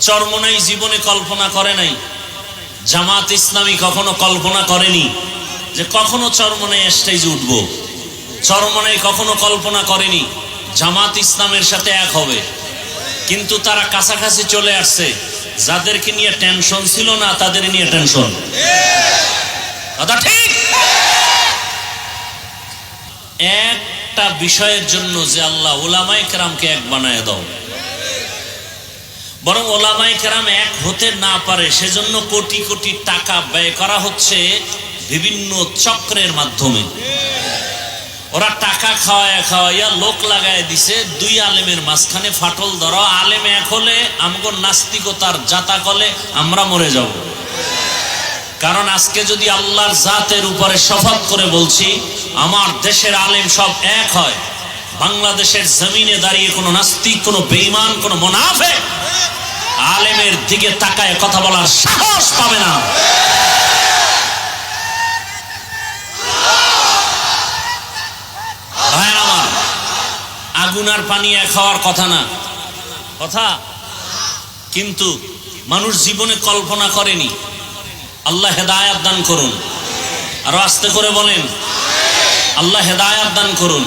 চরমোনাই জীবনে কল্পনা করে নাই, জামাত ইসলামী কখনো কল্পনা করেনি যে কখনো চরমোনাই স্টেজে উঠব। চরমোনাই কখনো কল্পনা করেনি জামাত ইসলামের সাথে এক হবে। কিন্তু তারা কাছাকাছি চলে আসছে। যাদেরকে নিয়ে টেনশন ছিল না তাদের নিয়ে টেনশন। কথা ঠিক। একটা বিষয়ের জন্য যে আল্লাহ উলামায়ে কেরামকে এক বানায় দাও, বরং উলামায়ে কেরাম এক হতে না পারে সেজন্য কোটি কোটি টাকা ব্যয় করা হচ্ছে বিভিন্ন চক্রের মাধ্যমে। ওরা টাকা খাওয়াইয়া লোক লাগায় দিছে, দুই আলেমের মাঝখানে ফাটল ধরো। আলেম এক হলে আমগো নাস্তিকতার জাতা কলে আমরা মরে যাব। কারণ আজকে যদি আল্লাহর জাতের উপরে শপথ করে বলছি, আমার দেশের আলেম সব এক হয়, বাংলাদেশের জমিনে দাঁড়িয়ে কোনো নাস্তিক, কোনো বেঈমান, কোনো মুনাফিক আলেমের দিকে তাকায় কথা বলার সাহস পাবে না। আগুন আর পানি এক হওয়ার কথা না, কথা। কিন্তু মানুষ জীবনে কল্পনা করেনি। আল্লাহ হেদায়েত দান করুন। আরো আস্তে করে বলেন, আল্লাহ হেদায়েত দান করুন।